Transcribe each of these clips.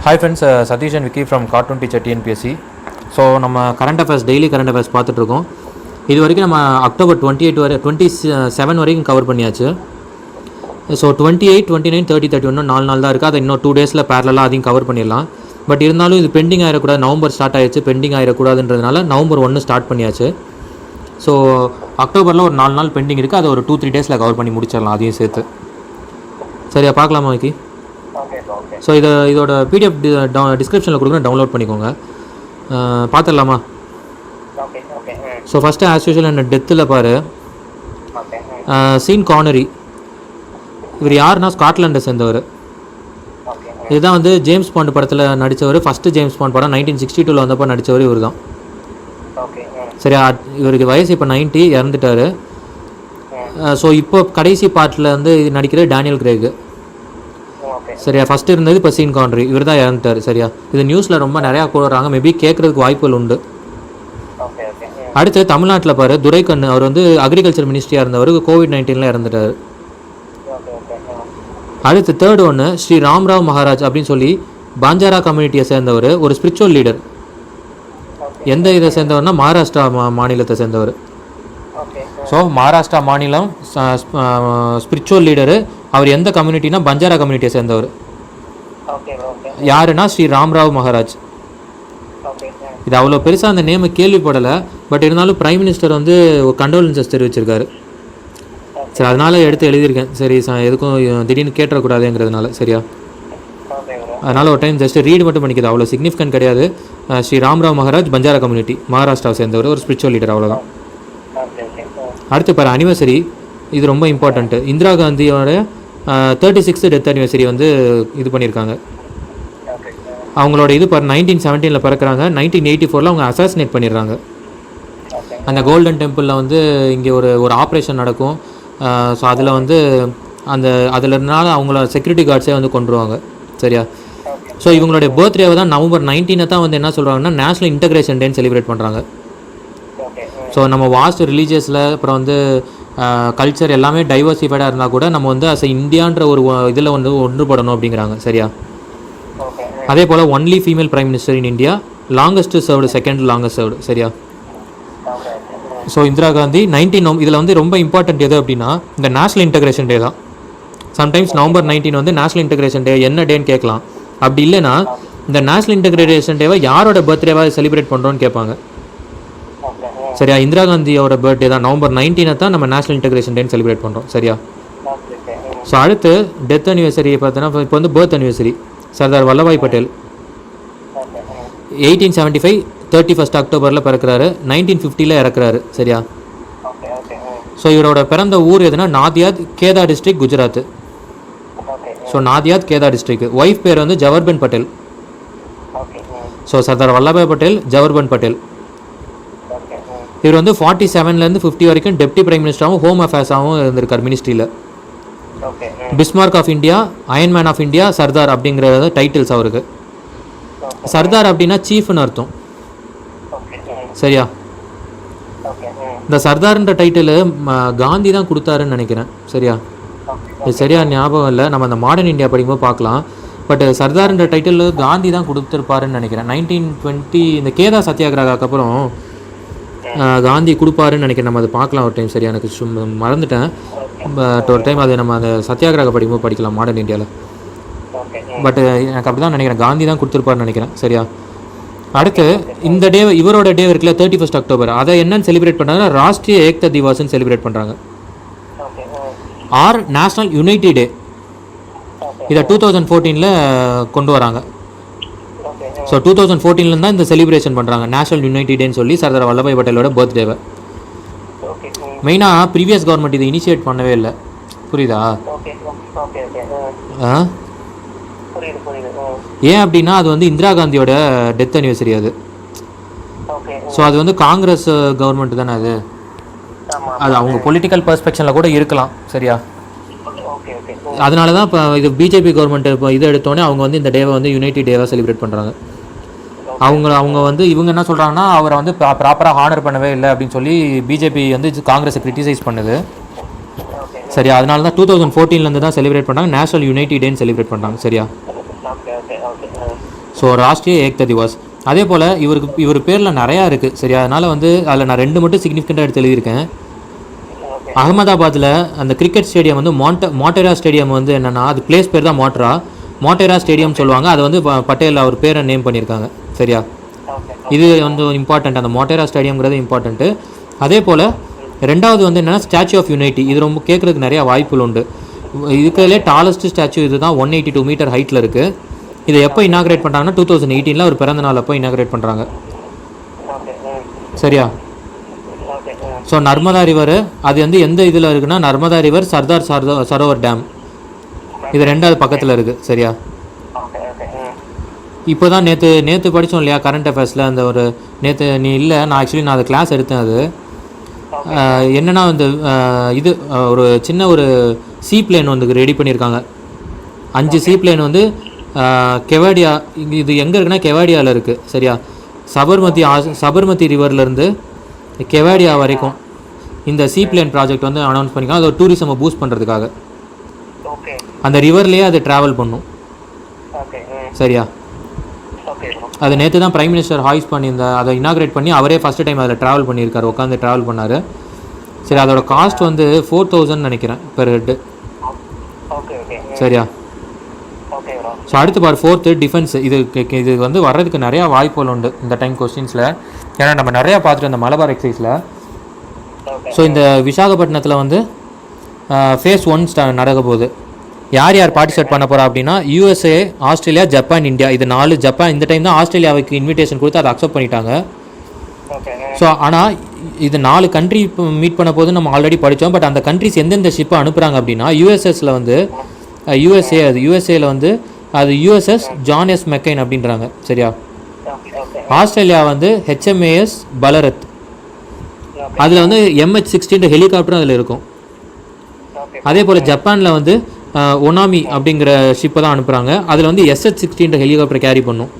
Hi friends, Satish and Vicky from Cartoon Teacher TNPSC. So நம்ம current affairs daily current affairs பார்த்துட்ருக்கோம். இது வரைக்கும் நம்ம அக்டோபர் 27 வரைக்கும் கவர் பண்ணியாச்சு. ஸோ 28, 29, 30, 31 4 நாள் தான் இருக்குது. அதை இன்னும் 2 டேஸில் பேரலாக அதையும் கவர் பண்ணிடலாம். பட் இருந்தாலும் இது பெண்டிங் ஆகிடக்கூடாது. நவம்பர் ஸ்டார்ட் ஆகிடுச்சு, பெண்டிங் ஆகிடக்கூடாதுன்றதுனால நவம்பர் 1 ஸ்டார்ட் பண்ணியாச்சு. ஸோ அக்டோபரில் ஒரு 4 நாள் பெண்டிங் இருக்குது. அதை ஒரு 2-3 டேஸில் கவர் பண்ணி முடிச்சிடலாம் அதையும் சேர்த்து. சரியா, பார்க்கலாமா விக்கி? ஸோ இதோட பிடிஎஃப் டிஸ்கிரிப்ஷனில் கொடுக்குறேன், டவுன்லோட் பண்ணிக்கோங்க. பார்த்துடலாமா? ஸோ ஃபஸ்ட்டு ஆஸ் யூஷுவல் என்ன டெத்தில் பாரு. சீன் கானரி, இவர் யாருன்னா ஸ்காட்லாண்டை சேர்ந்தவர். இதுதான் வந்து ஜேம்ஸ் பாண்ட் படத்தில் நடித்தவர். ஃபஸ்ட்டு ஜேம்ஸ் பாண்ட் படம் 1962 வந்தப்போ நடித்தவர் இவர் தான். சரியா, இவருக்கு வயசு இப்போ 90, இறந்துட்டார். ஸோ இப்போ கடைசி பார்ட்டில் வந்து நடிக்கிற டேனியல் கிரேக். சரியா, ஃபஸ்ட்டு இருந்தது இப்போ சீன் கான்ட்ரி, இவர் தான் இறந்துட்டார். சரியா, இது நியூஸில் ரொம்ப நிறையா கூடுறாங்க, மேபி கேட்குறதுக்கு வாய்ப்புகள் உண்டு. அடுத்து தமிழ்நாட்டில் பாரு, துரைக்கண்ணு, அவர் வந்து அக்ரிகல்ச்சர் மினிஸ்ட்ரியாக இருந்தவர், COVID-19 இறந்துட்டார். அடுத்து தேர்ட் ஒன்று ஸ்ரீ ராம்ராவ் மகாராஜ் அப்படின்னு சொல்லி பாஞ்சாரா கம்யூனிட்டியை சேர்ந்தவர், ஒரு ஸ்பிரிச்சுவல் லீடர். எந்த இதை சேர்ந்தவர்னா மகாராஷ்டிரா மாநிலத்தை சேர்ந்தவர். ஸோ மகாராஷ்டிரா மாநிலம் ஸ்பிரிச்சுவல் லீடரு. அவர் எந்த கம்யூனிட்டினா பஞ்சாரா கம்யூனிட்டியை சேர்ந்தவர். யாருன்னா ஸ்ரீ ராம்ராவ் மகாராஜ். இது அவ்வளோ பெருசாக அந்த நேமை கேள்விப்படலை, பட் இருந்தாலும் பிரைம் மினிஸ்டர் வந்து கண்டோலன்சஸ் தெரிவிச்சிருக்காரு. சரி, அதனால் எடுத்து எழுதியிருக்கேன். சரி, எதுக்கும் திடீர்னு கேட்டக்கூடாதுங்கிறதுனால. சரியா, அதனால் ஒரு டைம் ஜஸ்ட் ரீடு மட்டும் பண்ணிக்கிது, அவ்வளோ சிக்னிஃபிகன்ட் கிடையாது. ஸ்ரீ ராம்ராவ் மகாராஜ் பஞ்சாரா கம்யூனிட்டி, மகாராஷ்டிராவை சேர்ந்தவர், ஒரு ஸ்பிரிச்சுவல் லீடர், அவ்வளோதான். அடுத்து பாரு அனிவர்சரி, இது ரொம்ப இம்பார்ட்டண்ட்டு. இந்திரா காந்தியோட 36th டெத் அனிவர்சரி வந்து இது பண்ணியிருக்காங்க. அவங்களோட இது பாரு 1917 பிறக்கிறாங்க, 1984 அவங்க அசாசினேட் பண்ணிடுறாங்க. அந்த கோல்டன் டெம்பிளில் வந்து இங்கே ஒரு ஆப்ரேஷன் நடக்கும். ஸோ அதில் வந்து அதில் இருந்தால அவங்களோட செக்யூரிட்டி கார்ட்ஸே வந்து கொண்டுருவாங்க. சரியா, ஸோ இவங்களுடைய பர்த்டேவை தான் நவம்பர் 19 தான் வந்து என்ன சொல்கிறாங்கன்னா நேஷ்னல் இன்டகிரேஷன் டேன்னு செலிப்ரேட் பண்ணுறாங்க. ஸோ நம்ம வாஸ்ட் ரிலீஜியஸில் அப்புறம் வந்து கல்ச்சர் எல்லாமே டைவர்சிஃபைடாக இருந்தால் கூட நம்ம வந்து அஸ் இந்தியான்ற ஒரு இதில் வந்து ஒன்றுபடணும் அப்படிங்கிறாங்க. சரியா, அதே போல் only female prime minister in India, longest served, second longest served. சரியா, ஸோ இந்திரா காந்தி 19 இதில் வந்து ரொம்ப இம்பார்ட்டன்ட் எது அப்படின்னா இந்த நேஷ்னல் இன்டகிரேஷன் டே தான். சம்டைம்ஸ் நவம்பர் 19 வந்து நேஷ்னல் இன்டகிரேஷன் டே என்ன டேன்னு கேட்கலாம். அப்படி இல்லைன்னா இந்த நேஷ்னல் இன்டகிரேஷன் டேவை யாரோட பர்த்டேவாக செலிப்ரேட் பண்ணுறோன்னு கேட்பாங்க. சரியா, இந்திரா காந்தியோட பர்த்டே தான் நவம்பர் 19 தான் நம்ம நேஷ்னல் இன்டகிரேஷன் டேன்னு செலிப்ரேட் பண்ணுறோம். சரியா, ஸோ அடுத்து டெத் அனிவர்சரி பார்த்தோன்னா இப்போ வந்து பர்த் அனிவர்சரி சர்தார் வல்லபாய் பட்டேல் 1875 31 அக்டோபரில் பிறக்கிறாரு, 1950 இறக்குறாரு. சரியா, ஸோ இவரோட பிறந்த ஊர் எதுனா Nadiad, Kheda district, Gujarat. So Nadiad, Kheda district. Wife பேர் வந்து ஜவஹர்பன் பட்டேல். ஸோ சர்தார் வல்லபாய் பட்டேல், ஜவஹர்பன் பட்டேல். இவர் வந்து 47 50 வரைக்கும் டெப்டி பிரைம் மினிஸ்டராகவும் ஹோம் அஃபேர்ஸாகவும் இருந்திருக்கார் மினிஸ்ட்ரியில். Bismarck of India, iron man of India, Sardar அப்படிங்கிற டைட்டில்ஸ் அவருக்கு. சர்தார் அப்படின்னா சீஃப்னு அர்த்தம். சரியா, இந்த சர்தார்ன்ற டைட்டில் காந்தி தான் கொடுத்தாருன்னு நினைக்கிறேன். சரியா, இது சரியா ஞாபகம் இல்லை, நம்ம அந்த மாடர்ன் இந்தியா படிக்கும்போது பார்க்கலாம். பட் சர்தார்ன்ற டைட்டில் காந்தி தான் கொடுத்துருப்பாருன்னு நினைக்கிறேன். 1920 இந்த கேதா சத்தியாகிரகாக்கு அப்புறம் காந்தி கொடுப்பாருன்னு நினைக்கிறேன். நம்ம அதை பார்க்கலாம் ஒரு டைம். சரியா, எனக்கு மறந்துட்டேன். பட் ஒரு டைம் அது நம்ம அந்த சத்தியாகிரக படிக்கும்போது படிக்கலாம் மாடர்ன் இந்தியாவில். பட் எனக்கு அப்படி தான் நினைக்கிறேன், காந்தி தான் கொடுத்துருப்பாருன்னு நினைக்கிறேன். சரியா, அடுத்து இந்த டே, இவரோட டே இருக்குல்ல 31 அக்டோபர், அதை என்னன்னு செலிப்ரேட் பண்ணுறாங்கன்னா ராஷ்ட்ரிய ஏக்தா திவாஸ்ன்னு செலிப்ரேட் பண்ணுறாங்க. ஆர் நேஷ்னல் யுனைட்டி டே. இதை 2014 கொண்டு வராங்க. ஸோ 2014 தான் இந்த செலிப்ரேஷன் பண்ணுறாங்க, நேஷ்னல் யுனைட்டி டேன்னு சொல்லி சர்தார் வல்லபாய் பட்டேலோட பர்த்டேவை. மெயினாக ப்ரீவியஸ் கவர்மெண்ட் இதை இனிஷியேட் பண்ணவே இல்லை. புரியுதா? ஏன் அப்படின்னா அது வந்து இந்திரா காந்தியோட டெத் அனிவர்சரி அது. ஸோ அது வந்து காங்கிரஸ் கவர்மெண்ட் தானே அது. அது அவங்க பொலிட்டிக்கல் பெர்ஸ்பெக்ஷனில் கூட இருக்கலாம். சரியா, அதனால தான் இப்போ இது பிஜேபி கவர்மெண்ட் இப்போ இதை எடுத்தோடனே அவங்க வந்து இந்த டேவை வந்து யுனைட்டி டேவாக செலிப்ரேட் பண்ணுறாங்க. அவங்க வந்து இவங்க என்ன சொல்கிறாங்கன்னா அவரை வந்து ப்ராப்பராக ஹானர் பண்ணவே இல்லை அப்படின்னு சொல்லி பிஜேபி வந்து காங்கிரஸை கிரிட்டிசைஸ் பண்ணுது. சரியா, அதனால தான் 2014 தான் செலிப்ரேட் பண்ணுறாங்க, நேஷனல் யுனைட்டி டேன்னு செலிப்ரேட் பண்ணுறாங்க. சரியா, ஸோ ராஷ்ட்ரிய ஏக்தா திவாஸ். அதே போல் இவர் பேரில் நிறையா இருக்குது சரியா. அதனால் வந்து அதில் நான் 2 மட்டும் சிக்னிஃபிகண்ட்டாக எடுத்து எழுதியிருக்கேன். அகமதாபாத்தில் அந்த கிரிக்கெட் ஸ்டேடியம் வந்து மோட்டேரா ஸ்டேடியம் வந்து என்னென்னா அது பிளேஸ் பேர் தான் மோட்டேரா ஸ்டேடியம் சொல்லுவாங்க. அது வந்து பட்டேல் அவர் பேரை நேம் பண்ணியிருக்காங்க சரியா. இது வந்து இம்பார்ட்டண்ட், அந்த மோட்டேரா ஸ்டேடியம்ங்கிறது இம்பார்ட்டண்ட்டு. அதே போல் 2வது வந்து என்னென்னா ஸ்டாச்சு ஆஃப் யூனிட்டி. இது ரொம்ப கேட்குறதுக்கு நிறையா வாய்ப்புகள் உண்டு. இருக்கிறதுலே டாலஸ்ட் ஸ்டாச்சு இது தான் 182 மீட்டர் ஹைட்டில் இருக்குது. இதை எப்போ இனாக்ரேட் பண்ணுறாங்கன்னா 2018 அவர் பிறந்த நாள் அப்போ இனாக்ரேட் பண்ணுறாங்க சரியா. ஸோ நர்மதா ரிவர் அது வந்து எந்த இதில் இருக்குன்னா நர்மதா ரிவர் சர்தார் சரோவர் டேம் இது 2வது பக்கத்தில் இருக்குது சரியா. இப்போ தான் நேற்று படித்தோம் இல்லையா கரண்ட் அஃபேர்ஸில் அந்த ஒரு நேற்று நீ இல்லை, நான் ஆக்சுவலி நான் அது கிளாஸ் எடுத்தேன். அது என்னென்னா இந்த இது ஒரு சின்ன ஒரு சீ பிளேன் வந்து ரெடி பண்ணியிருக்காங்க. 5 சீ பிளேன் வந்து கெவாடியா, இது எங்கே இருக்குன்னா கெவாடியாவில் இருக்குது சரியா. சபர்மதி ரிவர்லேருந்து கெவாடியா வரைக்கும் இந்த சீ பிளேன் ப்ராஜெக்ட் வந்து அனௌன்ஸ் பண்ணிக்கலாம். அது ஒரு டூரிசமை பூஸ்ட் பண்ணுறதுக்காக அந்த ரிவர்லேயே அது ட்ராவல் பண்ணும் சரியா. அது நேற்று தான் பிரைம் மினிஸ்டர் ஹாய்ஸ் அதை இனாக்ரேட் பண்ணி அவரே ஃபஸ்ட்டு டைம் அதில் ட்ராவல் பண்ணியிருக்காரு, உட்காந்து ட்ராவல் பண்ணார் சரி. அதோட காஸ்ட் வந்து 4000 நினைக்கிறேன் பெர் ஹெட்டு சரியா. ஸோ அடுத்து பார் 4th டிஃபென்ஸ். இது வந்து வர்றதுக்கு நிறையா வாய்ப்புகள் உண்டு இந்த டைம் கொஸ்டின்ஸில். ஏன்னா நம்ம நிறையா பார்த்துட்டு இந்த மலபார் எக்ஸைஸில். ஸோ இந்த விசாகப்பட்டினத்தில் வந்து ஃபேஸ் 1 நடக்க போகுது. யார் பார்ட்டிசிபேட் பண்ண போகிறா அப்படின்னா USA, ஆஸ்திரேலியா, ஜப்பான், இந்தியா. இது 4. ஜப்பான் இந்த டைம் தான் ஆஸ்திரேலியாவுக்கு இன்விடேஷன் கொடுத்து அதை அக்செப்ட் பண்ணிட்டாங்க. ஸோ ஆனால் இது 4 கண்ட்ரி மீட் பண்ண போது நம்ம ஆல்ரெடி படித்தோம். பட் அந்த கண்ட்ரிஸ் எந்தெந்த ஷிப்பை அனுப்புகிறாங்க அப்படின்னா யூஎஸ்எஸில் வந்து யூஎஸ்ஏல வந்து அது USS ஜான் எஸ் மெக்கைன் அப்படின்றாங்க சரியா. ஆஸ்திரேலியா வந்து HMAS பலரத். அதில் வந்து MH-16 ஹெலிகாப்டரும் அதில் இருக்கும். அதே போல் ஜப்பானில் வந்து ஒனாமி அப்படிங்கிற ஷிப்பை தான் அனுப்புகிறாங்க. அதில் வந்து SH-16 ஹெலிகாப்டர் கேரி பண்ணும்.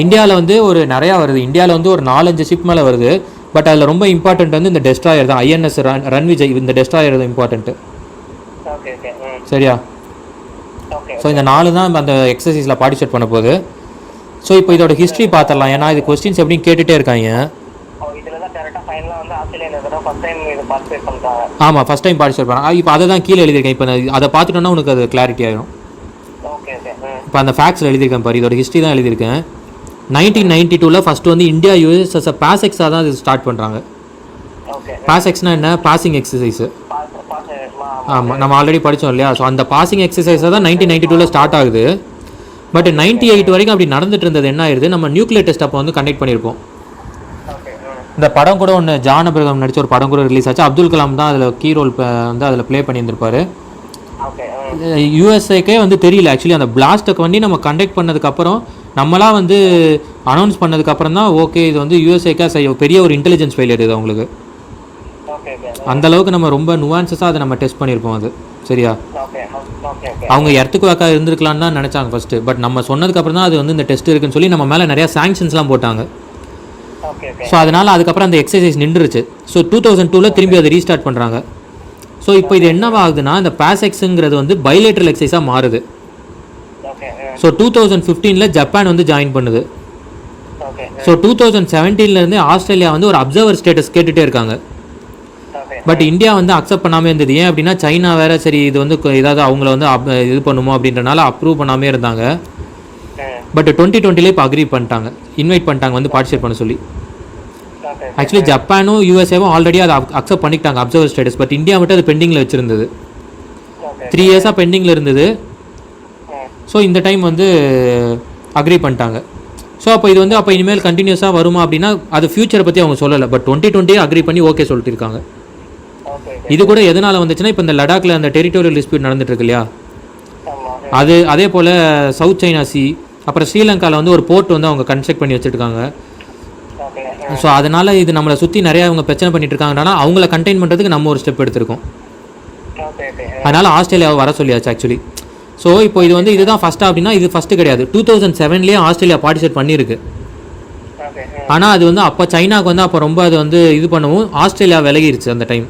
இந்தியாவில் வந்து ஒரு நிறையா வருது. இந்தியாவில் வந்து ஒரு 4-5 ஷிப் மேலே வருது. பட் அதில் ரொம்ப இம்பார்ட்டண்ட் வந்து இந்த டெஸ்ட்ராயர் தான். INS ரன்விஜய், இந்த டெஸ்ட்ராயர் தான் இம்பார்ட்டண்ட்டு சரியா. ஸோ இந்த 4 தான் அந்த எக்ஸசைஸில் பார்ட்டிசிபேட் பண்ண போகுது. ஸோ இப்போ இதோட ஹிஸ்ட்ரி பார்த்துடலாம். ஏன்னா இது கொஸ்டின்ஸ் எப்படின்னு கேட்டுகிட்டே இருக்காங்க. ஆமாம், ஃபஸ்ட் டைம் பார்ட்டிசிபேட் பண்ணாங்க. இப்போ அதை தான் கீழே எழுதியிருக்கேன். இப்போ அதை பார்த்துட்டோன்னா உனக்கு அது கிளாரிட்டி ஆகிடும். இப்போ அந்த ஃபேக்ட்ஸில் எழுதியிருக்கேன் பாரு, இதோட ஹிஸ்ட்ரி தான் எழுதியிருக்கேன். 1992 ஃபஸ்ட்டு வந்து இந்தியா USS பாசெக்ஸாக தான் இது ஸ்டார்ட் பண்ணுறாங்க. பாசெக்ஸ்னால் என்ன? Passing exercise. ஆமாம், நம்ம ஆல்ரெடி படித்தோம் இல்லையா. ஸோ அந்த பாசிங் எக்ஸசைஸாக தான் 1992 ஸ்டார்ட் ஆகுது. பட் 98 வரைக்கும் அப்படி நடந்துட்டு இருந்தது. என்ன ஆயிடுது, நம்ம நியூக்ளியர் டெஸ்ட் அப்போ வந்து கண்டக்ட் பண்ணியிருப்போம். இந்த படம் கூட ஒன்று ஜான் அப்ரஹாம் நடித்த ஒரு படம் கூட ரிலீஸ் ஆச்சு. அப்துல் கலாம் தான் அதில் கீ ரோல் வந்து அதில் ப்ளே பண்ணியிருந்திருப்பார். யூஎஸ்ஏக்கே வந்து தெரியல ஆக்சுவலி. அந்த பிளாஸ்ட்டுக்கு வண்டி நம்ம கண்டக்ட் பண்ணதுக்கப்புறம் நம்மளாம் வந்து அனௌன்ஸ் பண்ணதுக்கப்புறம் தான் ஓகே இது வந்து யூஎஸ்ஏக்கா பெரிய ஒரு இன்டெலிஜென்ஸ் ஃபெயிலியர் இது அவங்களுக்கு. அந்தளவுக்கு நம்ம ரொம்ப நுவான்சஸாக அதை நம்ம டெஸ்ட் பண்ணியிருப்போம். அது சரியா. அவங்க எர்த்துக்கு வாக்கா இருந்திருக்கலான்னு தான் நினச்சாங்க ஃபஸ்ட்டு. பட் நம்ம சொன்னதுக்கப்புறம் தான் அது வந்து இந்த டெஸ்ட் இருக்குன்னு சொல்லி நம்ம மேலே நிறையா சாங்ஷன்ஸ்லாம் போட்டாங்க. ஸோ அதனால் அதுக்கப்புறம் அந்த எக்ஸசைஸ் நின்றுச்சு. ஸோ 2002 திரும்பி அதை ரீஸ்டார்ட் பண்ணுறாங்க. ஸோ இப்போ இது என்னவாகுதுன்னா இந்த பாசெக்ஸுங்கிறது வந்து பைலேட்ரல் எக்ஸசைஸாக மாறுது. ஸோ 2015 ஜப்பான் வந்து ஜாயின் பண்ணுது. ஸோ 2017 ஆஸ்திரேலியா வந்து ஒரு அப்சர்வர் ஸ்டேட்டஸ் கேட்டுகிட்டே இருக்காங்க. பட் இந்தியா வந்து அக்செப்ட் பண்ணாமல் இருந்தது. ஏன் அப்படின்னா சைனா வேறு சரி இது வந்து ஏதாவது அவங்கள வந்து இது பண்ணுமோ அப்படின்றனால அப்ரூவ் பண்ணாமே இருந்தாங்க. பட் 2020 இப்போ அக்ரி பண்ணிட்டாங்க, இன்வைட் பண்ணிட்டாங்க வந்து பார்ட்டிசிபேட் பண்ண சொல்லி. ஆக்சுவலி ஜப்பானும் யூஎஸ்ஏவும் ஆல்ரெடி அதை அக்செப்ட் பண்ணிக்கிட்டாங்க அப்சர்வர் ஸ்டேட்டஸ். பட் இந்தியா மட்டும் அது பெண்டிங்கில் வச்சுருந்தது. 3 இயர்ஸாக பெண்டிங்கில் இருந்தது. ஸோ இந்த டைம் வந்து அக்ரி பண்ணிட்டாங்க. ஸோ அப்போ இது வந்து அப்போ இனிமேல் கண்டினியூஸாக வருமா அப்படின்னா அது ஃபியூச்சரை பற்றி அவங்க சொல்லலை. பட் 2020 அக்ரி பண்ணி ஓகே சொல்லிட்டு இருக்காங்க. இது கூட எதனால் வந்துச்சுன்னா இப்போ இந்த லடாக்கில் அந்த டெரிட்டோரியல் டிஸ்பியூட் நடந்துட்டு இருக்கு இல்லையா, அது அதே போல் சவுத் சைனா சி, அப்புறம் ஸ்ரீலங்காவில் வந்து ஒரு போர்ட் வந்து அவங்க கன்ஸ்ட்ரக்ட் பண்ணி வச்சுருக்காங்க. ஸோ அதனால் இது நம்மளை சுற்றி நிறையா அவங்க பிரச்சனை பண்ணிட்டு இருக்காங்கனால அவங்கள கண்டெயின் பண்ணுறதுக்கு நம்ம ஒரு ஸ்டெப் எடுத்திருக்கோம். அதனால் ஆஸ்திரேலியாவை வர சொல்லியாச்சு ஆக்சுவலி. ஸோ இப்போ இது வந்து இதுதான் ஃபஸ்ட்டாக அப்படின்னா இது ஃபஸ்ட்டு கிடையாது. 2007 ஆஸ்திரேலியா பார்ட்டிசிபேட் பண்ணியிருக்கு. ஆனால் அது வந்து அப்போ சைனாவுக்கு வந்து அப்போ ரொம்ப அது வந்து இது பண்ணவும் ஆஸ்திரேலியா விலகிருச்சு அந்த டைம்.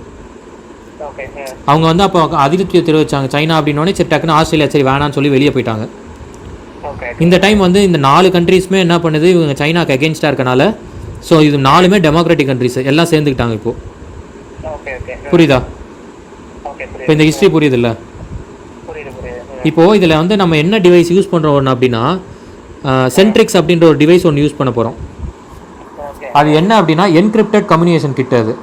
அவங்க வந்து அப்போ அதிருப்தியை தெரிவிச்சாங்க சைனா அப்படின்னோடனே. சரி டக்குன்னு ஆஸ்திரேலியா சரி வேணான்னு சொல்லி வெளியே போயிட்டாங்க. இந்த டைம் வந்து இந்த 4 கண்ட்ரீஸுமே என்ன பண்ணுது, இவங்க சைனாக்கு அகெயின்ஸ்டாக இருக்கனால ஸோ இது 4மே டெமோக்ராட்டிக் கண்ட்ரிஸ் எல்லாம் சேர்ந்துக்கிட்டாங்க இப்போது. புரியுதா? இப்போ இந்த ஹிஸ்ட்ரி புரியுதுல்ல? இப்போது இதில் வந்து நம்ம என்ன டிவைஸ் யூஸ் பண்ணுறோம் ஒன்று அப்படின்னா சென்ட்ரிக்ஸ் அப்படின்ற ஒரு டிவைஸ் ஒன்று யூஸ் பண்ண போகிறோம். அது என்ன அப்படின்னா என்கிரிப்டட் கம்யூனிகேஷன் கிட்ட. அது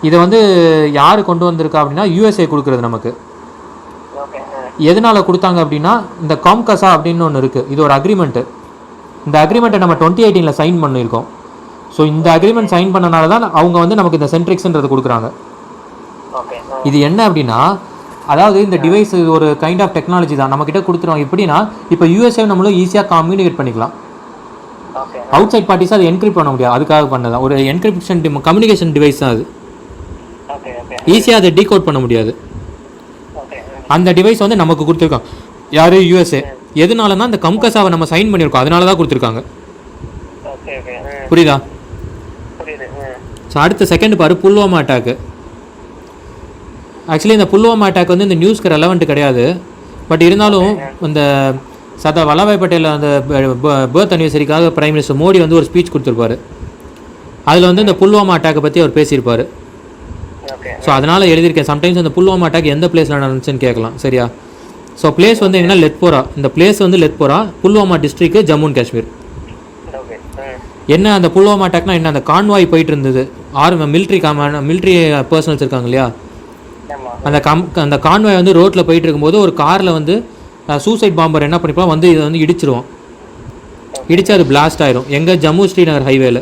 இதை வந்து யார் கொண்டு வந்திருக்கா அப்படின்னா யூஎஸ்ஏ கொடுக்குறது நமக்கு. எதனால் கொடுத்தாங்க அப்படின்னா இந்த காம்கசா அப்படின்னு ஒன்று இருக்குது, இது ஒரு அக்ரிமெண்ட்டு. இந்த அக்ரிமெண்ட்டை நம்ம 2018 சைன் பண்ணியிருக்கோம். ஸோ இந்த அக்ரிமெண்ட் சைன் பண்ணனால தான் அவங்க வந்து நமக்கு இந்த சென்ட்ரிக்ஸ்ன்றது கொடுக்குறாங்க. இது என்ன அப்படின்னா அதாவது இந்த டிவைஸ் ஒரு கைண்ட் ஆஃப் டெக்னாலஜி தான் நம்மக்கிட்ட கொடுத்துருவோம். எப்படின்னா இப்போ யூஎஸ்ஏ நம்மளும் ஈஸியாக கம்யூனிகேட் பண்ணிக்கலாம். அவுட் சைட் பார்ட்டிஸ் அதை என்கிரிப்ட் பண்ண முடியாது, அதுக்காக பண்ணதான் ஒரு என்கிரிப்ஷன் கம்யூனிகேஷன் டிவைஸ் தான் அது. ஈஸியாக அதை டீகோட் பண்ண முடியாது. அந்த டிவைஸ் வந்து நமக்கு கொடுத்துருக்காங்க யார்? யூஎஸ்ஏ. எதனாலனா இந்த கம்கசாவை நம்ம சைன் பண்ணியிருக்கோம், அதனால தான் கொடுத்துருக்காங்க. புரியுதா? ஸோ அடுத்த செகண்ட் பாரு, புல்வாமா அட்டாக்கு. ஆக்சுவலி இந்த புல்வாமா அட்டாக் வந்து இந்த நியூஸ்க்கு ரெலவெண்ட் கிடையாது. பட் இருந்தாலும் இந்த சர்தார் வல்லபாய் பட்டேல் அந்த பர்த் அனிவர்சரிக்காக பிரைம் மினிஸ்டர் மோடி வந்து ஒரு ஸ்பீச் கொடுத்துருப்பாரு. அதில் வந்து இந்த புல்வாமா அட்டாக்கை பற்றி அவர் பேசியிருப்பார். ஸோ அதனால் எழுதியிருக்கேன். சம்டைம்ஸ் அந்த புல்வாமா அட்டாக் எந்த பிளேஸில் நடந்துச்சுன்னு கேட்கலாம். சரியா? ஸோ பிளேஸ் வந்து எங்கன்னா லெத்போரா. இந்த பிளேஸ் வந்து லெத்போரா, புல்வாமா டிஸ்ட்ரிக்ட், ஜம்மு அண்ட் காஷ்மீர். என்ன அந்த புல்வாமா அட்டாக்னா என்ன, அந்த கான்வாய் போயிட்டு இருந்தது, மிலிட்ரி பர்சனல்ஸ் இருக்காங்க இல்லையா, அந்த கான்வாய் வந்து ரோட்டில் போயிட்டு இருக்கும்போது ஒரு காரில் வந்து சூசைட் பாம்பர் என்ன பண்ணிப்போம் வந்து இதை வந்து இடிச்சிருவோம். இடிச்சு அது பிளாஸ்ட் ஆயிரும். எங்கே? ஜம்மு ஸ்ரீநகர் ஹைவேல.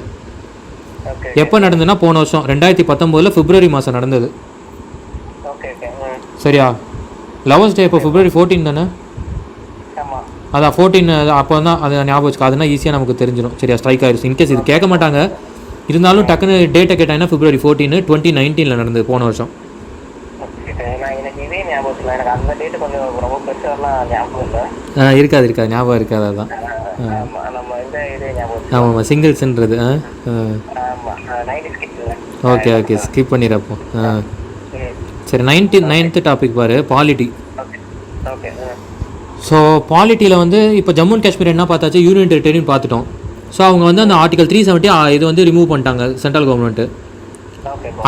எப்போ நடந்ததுன்னா போன வருஷம் 2019 பிப்ரவரி மாதம் நடந்தது. சரியா? லவர்ஸ் டே இப்போ பிப்ரவரி 14 தானே? அதான் 14 அப்போ தான் அது ஞாபகம் வச்சுக்கோ. அதுனா ஈஸியாக நமக்கு தெரிஞ்சிடும். சரியா? ஸ்ட்ரைக் ஆயிடுச்சு. இன்கேஸ் இது கேட்க மாட்டாங்க, இருந்தாலும் டக்குன்னு டேட்டை கேட்டாங்கன்னா பிப்ரவரி 14 2019 நடந்தது, போன வருஷம். இருக்காது ஞாபகம் இருக்காது. அதுதான் ஆமாம் சிங்கிள்ஸ்ன்றது. Okay skip பண்ணிடுறப்போ. சரி, 9th டாபிக் பாரு, பாலிட்டி. ஸோ பாலிட்டியில் வந்து இப்போ ஜம்மு அண்ட் காஷ்மீர் என்ன பார்த்தாச்சு, யூனியன் டெரிட்டரின்னு பார்த்துட்டோம். ஸோ அவங்க வந்து அந்த ஆர்டிகல் 370 இது வந்து ரிமூவ் பண்ணிட்டாங்க சென்ட்ரல் கவர்மெண்ட்டு.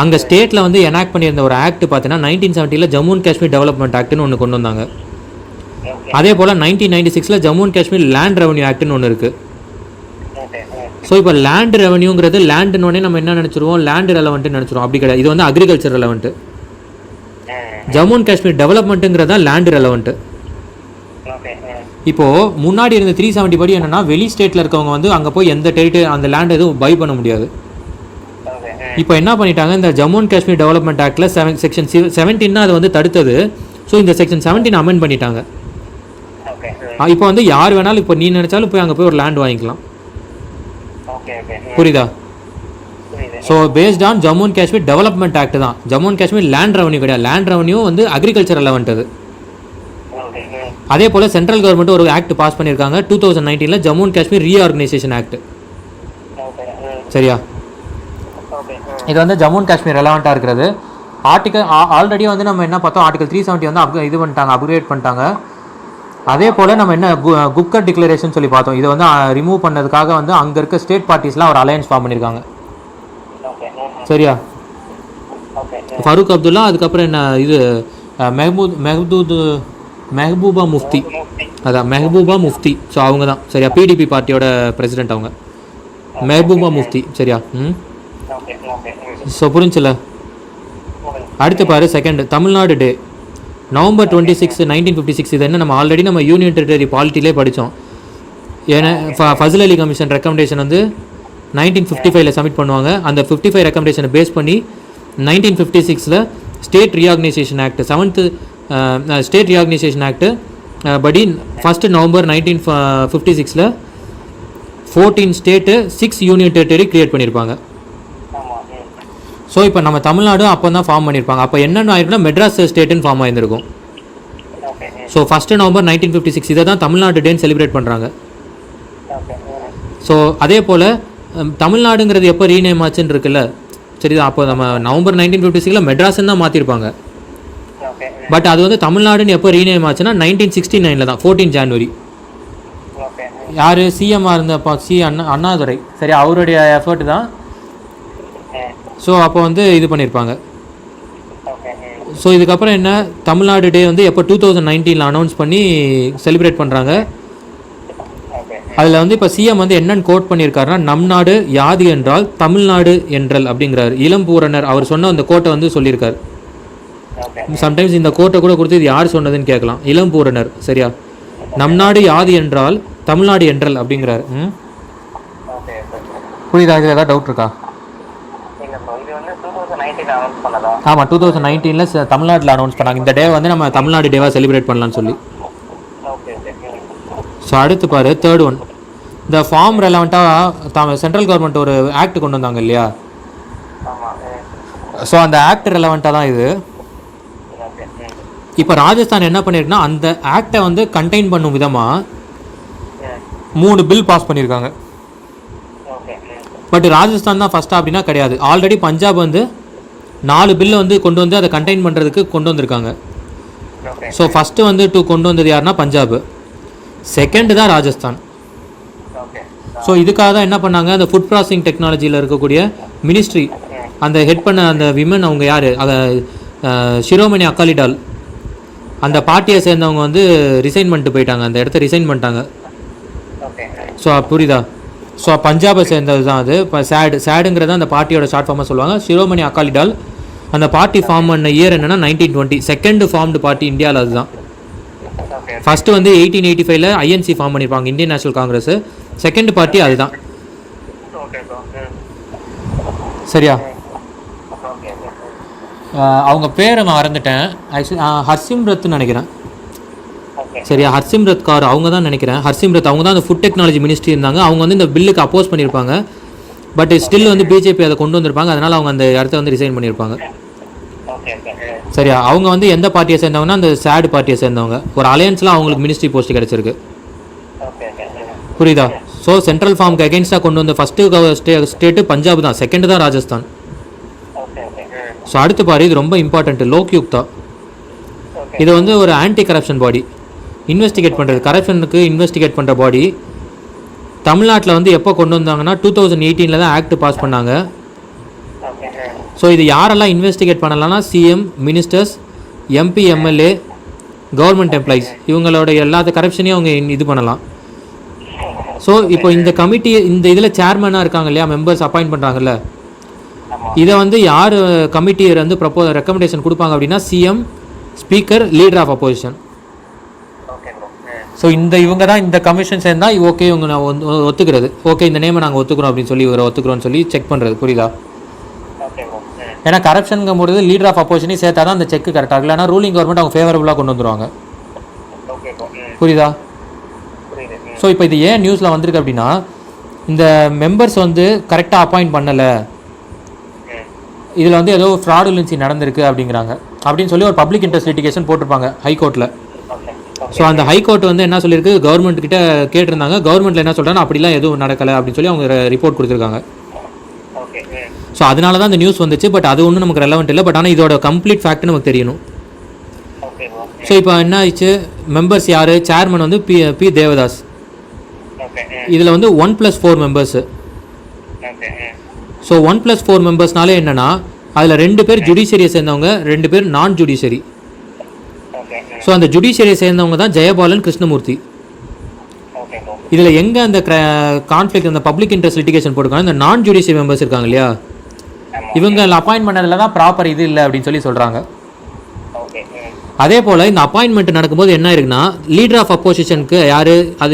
அங்கே ஸ்டேட்டில் வந்து எனாக்ட் பண்ணியிருந்த ஒரு ஆக்ட் பார்த்தீங்கன்னா 1970 ஜம்மு அண்ட் காஷ்மீர் டெவலப்மெண்ட் ஆக்ட்னு ஒன்று கொண்டு வந்தாங்க. அதே போல் 1996 Jammu and Kashmir land revenue ஆக்ட்னு ஒன்று இருக்குது. ஸோ இப்போ லேண்ட் ரெவன்யூங்கிறது லேண்டுன்னொடனே நம்ம என்ன நினச்சிருவோம், லேண்ட் ரெலவெண்ட்டுன்னு நினச்சிருவோம். அப்படி கிடையாது, இது வந்து agriculture relevant. Jammu and Kashmir டெவலப்மெண்ட்டுங்கிறது தான் லேண்ட் ரெலவெண்ட்டு. இப்போது முன்னாடி இருந்த 370 படி என்னென்னா வெளி ஸ்டேட்டில் இருக்கவங்க வந்து அங்கே போய் எந்த டெரிட்டரி அந்த லேண்ட் எதுவும் பை பண்ண முடியாது. இப்போ என்ன பண்ணிட்டாங்க, இந்த ஜம்மு அண்ட் காஷ்மீர் டெவலப்மெண்ட் ஆக்டில் செக்ஷன் 17 அது வந்து தடுத்தது. ஸோ இந்த செக்ஷன் 17 அமெண்ட் பண்ணிட்டாங்க. இப்போ வந்து யார் வேணாலும் இப்போ நீ நினச்சாலும் போய் அங்கே போய் ஒரு லேண்ட் வாங்கிக்கலாம். புரியுதா? So based on Jammu and Kashmir development act தான். Jammu and Kashmir land revenue கிடையாது. லேண்ட் ரெவன்யூ வந்து அக்ரிகல்ச்சர் ரெலவெண்ட் அது. அதே போல் சென்ட்ரல் கவர்மெண்ட் ஒரு ஆக்ட் பாஸ் பண்ணியிருக்காங்க 2019 Jammu and Kashmir reorganisation act. சரியா? இது வந்து ஜம்மு அண்ட் காஷ்மீர் ரெலவெண்ட்டாக இருக்கிறது. ஆர்டிகல் ஆல்ரெடி வந்து நம்ம என்ன பார்த்தோம், ஆர்டிகல் 370 வந்து இது பண்ணிட்டாங்க, அப்கிரேட் பண்ணிட்டாங்க. அதே போல் நம்ம என்ன குக்கர் டிக்ளரேஷன் சொல்லி பார்த்தோம். இதை வந்து ரிமூவ் பண்ணதுக்காக வந்து அங்கே இருக்க ஸ்டேட் பார்ட்டிஸ்லாம் ஒரு அலையன்ஸ் ஃபார்ம் பண்ணியிருக்காங்க. சரியா? ஃபரூக் அப்துல்லா, அதுக்கப்புறம் என்ன இது மெஹபூபா முஃப்தி. அதான் மெஹபூபா முஃப்தி. ஸோ அவங்க தான். சரியா? பிடிபி பார்ட்டியோட பிரசிடென்ட் அவங்க, மெஹபூபா முஃப்தி. சரியா? ஸோ புரிஞ்சுல? அடுத்து பாரு, செகண்ட் தமிழ்நாடு டே நவம்பர் 26, 1956. இது என்ன, நம்ம ஆல்ரெடி நம்ம யூனியன் டெரிட்டரி பாலிட்டிலே படித்தோம். ஏன்னா ஃபசல் அலி கமிஷன் ரெக்கமெண்டேஷன் வந்து 1955 சப்மிட் பண்ணுவாங்க. அந்த 55 ரெக்கமெண்டேஷனை பேஸ் பண்ணி 1956 state reorganisation act, 7th state reorganisation act படி 1 November 1956 14 state 6 union territory create பண்ணியிருப்பாங்க. ஸோ இப்போ நம்ம தமிழ்நாடும் அப்போ தான் ஃபார்ம் பண்ணியிருப்பாங்க. அப்போ என்னென்ன ஆயிருக்குன்னா மெட்ராஸ் ஸ்டேட்டுன்னு ஃபார்ம் ஆயிருந்திருக்கும். ஸோ 1 நவம்பர் 1956 இதை தான் தமிழ்நாடு டேன்னு செலிப்ரேட் பண்ணுறாங்க. ஸோ அதே போல் தமிழ்நாடுங்கிறது எப்போ ரீநேம் ஆச்சுன்னு இருக்குல்ல, சரிதான். அப்போ நம்ம நவம்பர் 1956 மெட்ராஸ்ன்னு தான் மாற்றிருப்பாங்க. பட் அது வந்து தமிழ்நாடுன்னு எப்போ ரீநேம் ஆச்சுன்னா 1969 தான், 14 ஜனவரி. யார் சிஎம்மாக இருந்தப்போ அண்ணாதுரை, சரி, அவருடைய எஃபர்ட் தான். ஸோ அப்போ வந்து இது பண்ணியிருப்பாங்க. ஸோ இதுக்கப்புறம் என்ன, தமிழ்நாடு டே வந்து எப்போ 2019 அனௌன்ஸ் பண்ணி செலிப்ரேட் பண்ணுறாங்க. அதில் வந்து இப்போ சிஎம் வந்து என்னென்னு கோட் பண்ணியிருக்காருன்னா, நம் நாடு யாது என்றால் தமிழ்நாடு என்றல் அப்படிங்கிறார். இளம்பூரணர் அவர் சொன்ன அந்த கோட்டை வந்து சொல்லியிருக்காரு. சம்டைம்ஸ் இந்த கோட்டை கூட கொடுத்து இது யார் சொன்னதுன்னு கேட்கலாம். இளம்பூரணர், சரியா, நம் நாடு யாது என்றால் தமிழ்நாடு என்றல் அப்படிங்கிறாரு. புரியுதா? இதில் ஏதாவது டவுட் இருக்கா? ஆமாம், 2019 தமிழ்நாட்டில் அனௌன்ஸ் பண்ணாங்க. இந்த டே வந்து நம்ம தமிழ்நாடு டேவாக செலிப்ரேட் பண்ணலான்னு சொல்லி. ஸோ அடுத்து பாரு, தேர்ட் ஒன், இந்த ஃபார்ம் ரெலவெண்ட்டாக சென்ட்ரல் கவர்மெண்ட் ஒரு ஆக்ட் கொண்டு வந்தாங்க இல்லையா? ஸோ அந்த ஆக்ட் ரெலவெண்ட்டாக தான் இது. இப்போ ராஜஸ்தான் என்ன பண்ணியிருக்குன்னா, அந்த ஆக்டை வந்து கண்டெயின் பண்ணும் விதமாக 3 பில் பாஸ் பண்ணியிருக்காங்க. பட் ராஜஸ்தான் தான் ஃபஸ்ட்டாக அப்படின்னா கிடையாது. ஆல்ரெடி பஞ்சாப் வந்து 4 பில்லை வந்து கொண்டு வந்து அதை கண்டெயின் பண்ணுறதுக்கு கொண்டு வந்திருக்காங்க. ஸோ ஃபஸ்ட்டு வந்து கொண்டு வந்தது யாருன்னா பஞ்சாப், செகண்டு தான் ராஜஸ்தான். ஸோ இதுக்காக தான் என்ன பண்ணாங்க, அந்த ஃபுட் ப்ராசஸிங் டெக்னாலஜியில் இருக்கக்கூடிய மினிஸ்ட்ரி அந்த ஹெட் பண்ண அந்த விமன், அவங்க யார், அதை ஷிரோமணி அகாலிடால், அந்த பார்ட்டியை சேர்ந்தவங்க வந்து ரிசைன் பண்ணிட்டு போயிட்டாங்க, அந்த இடத்த ரிசைன் பண்ணிட்டாங்க. ஸோ புரியுதா? ஸோ பஞ்சாபை சேர்ந்தது தான் அது. இப்போ சேடுங்கிறத அந்த பார்ட்டியோட ஷார்ட் ஃபார்மாக சொல்லுவாங்க. ஷிரோமணி அகாலிடால் அந்த பார்ட்டி ஃபார்ம் பண்ண இயர் என்னென்னா 1920. செகண்ட் ஃபார்ம்டு பார்ட்டி இந்தியாவில் அதுதான். ஃபஸ்ட்டு வந்து 1885 ஐஎன்சி ஃபார்ம் பண்ணியிருப்பாங்க, Indian national Congress. Second party அதுதான், சரியா? அவங்க பேரை நான் மறந்துட்டேன் ஆக்சுவலி, ஹர்சிம்ரத்னு நினைக்கிறேன், சரியா? ஹர்சிம்ரத் கவுர் அவங்க தான் நினைக்கிறேன். ஹர்சிம்ரத் அவங்க தான் அந்த ஃபுட் டெக்னாலஜி மினிஸ்ட்ரி இருந்தாங்க. அவங்க வந்து இந்த பில்லுக்கு அப்போஸ் பண்ணியிருப்பாங்க. பட் ஸ்டில் வந்து பிஜேபி அதை கொண்டு வந்திருப்பாங்க. அதனால் அவங்க அந்த இடத்த வந்து ரிசைன் பண்ணியிருப்பாங்க, சரியா? அவங்க வந்து எந்த பார்ட்டியை சேர்ந்தவங்கன்னா அந்த சேடு பார்ட்டியை சேர்ந்தவங்க. ஒரு அலையன்ஸில் அவங்களுக்கு மினிஸ்ட்ரி போஸ்ட் கிடச்சிருக்கு, புரியுதா? ஸோ சென்ட்ரல் ஃபார்முக்கு அகெயின்ஸ்டாக கொண்டு வந்த ஃபஸ்ட்டு ஸ்டேட்டு பஞ்சாப் தான், செகண்ட் தான் ராஜஸ்தான். ஸோ அடுத்து பாரு, இது ரொம்ப இம்பார்ட்டண்ட்டு, லோக்யுக்தா. இது வந்து ஒரு ஆன்டி கரப்ஷன் பாடி, இன்வெஸ்டிகேட் பண்ணுறது, கரப்ஷனுக்கு இன்வெஸ்டிகேட் பண்ணுற பாடி. தமிழ்நாட்டில் வந்து எப்போ கொண்டு வந்தாங்கன்னா 2018 தான் ஆக்ட் பாஸ் பண்ணாங்க. ஸோ இது யாரெல்லாம் இன்வெஸ்டிகேட் பண்ணலாம்னா, CM, ministers, MP, MLA, government employees, இவங்களோட எல்லாத்த கரப்ஷனையும் அவங்க இது பண்ணலாம். ஸோ இப்போ இந்த கமிட்டி, இந்த இதில் சேர்மனாக இருக்காங்க இல்லையா, மெம்பர்ஸ் அப்பாயிண்ட் பண்ணுறாங்கல்ல, இதை வந்து யார் கமிட்டியை வந்து ரெக்கமெண்டேஷன் கொடுப்பாங்க அப்படின்னா, CM, speaker, leader of opposition. So இவங்க தான் இந்த கமிஷன் சேர்ந்தால் ஓகே, இவங்க நான் ஒத்துக்கிறது, ஓகே இந்த நேமை நாங்கள் ஒத்துக்கிறோம் அப்படின்னு சொல்லி இவரை ஒத்துக்கிறோன்னு சொல்லி செக் பண்ணுறது, புரியுதா? ஏன்னா கரப்ஷனுங்கும் போது லீடர் ஆஃப் அப்போசிஷனையும் சேர்த்தா தான் அந்த செக் கரெக்டாக இல்லை. ஆனால் ரூலிங் கவர்மெண்ட் அவங்க ஃபேவரபுளாக கொண்டு வந்துடுவாங்க, புரியுதா? ஸோ இப்போ இது ஏன் நியூஸில் வந்திருக்கு அப்படின்னா, இந்த மெம்பர்ஸ் வந்து கரெக்டாக அப்பாயிண்ட் பண்ணலை, இதில் வந்து ஏதோ ஃப்ராடுலன்சி நடந்திருக்கு அப்படிங்கிறாங்க அப்படின்னு சொல்லி ஒரு பப்ளிக் இன்ட்ரெஸ்ட் லிட்டிகேஷன் போட்டிருப்பாங்க ஹைகோர்ட்டில். ஸோ அந்த ஹைகோர்ட் வந்து என்ன சொல்லியிருக்கு, கவர்மெண்ட் கிட்ட கேட்டிருந்தாங்க. கவர்மெண்ட்டில் என்ன சொல்கிறாங்க, அப்படிலாம் எதுவும் நடக்கலை அப்படின்னு சொல்லி அவங்க ரிப்போர்ட் கொடுத்துருக்காங்க. ஸோ அதனால தான் இந்த நியூஸ் வந்துச்சு. பட் அது ஒன்றும் நமக்கு ரெலவெண்ட் இல்லை. பட் ஆனால் இதோட கம்ப்ளீட் ஃபேக்ட் நமக்கு தெரியணும். ஸோ இப்போ என்ன ஆயிடுச்சு, மெம்பர்ஸ் யார், சேர்மன் வந்து பி தேவதாஸ். இதில் வந்து 1+4 மெம்பர்ஸு. ஸோ 1+4 மெம்பர்ஸ்னாலே என்னென்னா, அதில் 2 பேர் ஜுடிஷியரியை சேர்ந்தவங்க, 2 பேர் நான் ஜுடிஷியரி. ஸோ அந்த ஜுடிஷியரியை சேர்ந்தவங்க தான் ஜெயபாலன், கிருஷ்ணமூர்த்தி. இதில் எங்கே அந்த கான்ஃப்ளிக்ட், அந்த பப்ளிக் இன்ட்ரெஸ்ட் லிட்டிகேஷன் போட்டுருக்காங்க, இந்த நான் ஜுடிஷியரி மெம்பர்ஸ் இருக்காங்க இல்லையா, இவங்க அப்பாயின்ட் பண்ணதில் தான் ப்ராப்பர் இது இல்லை அப்படின்னு சொல்லி சொல்கிறாங்க. அதே போல் இந்த அப்பாயின்மெண்ட் நடக்கும்போது என்ன இருக்குன்னா, லீடர் ஆஃப் அப்போசிஷனுக்கு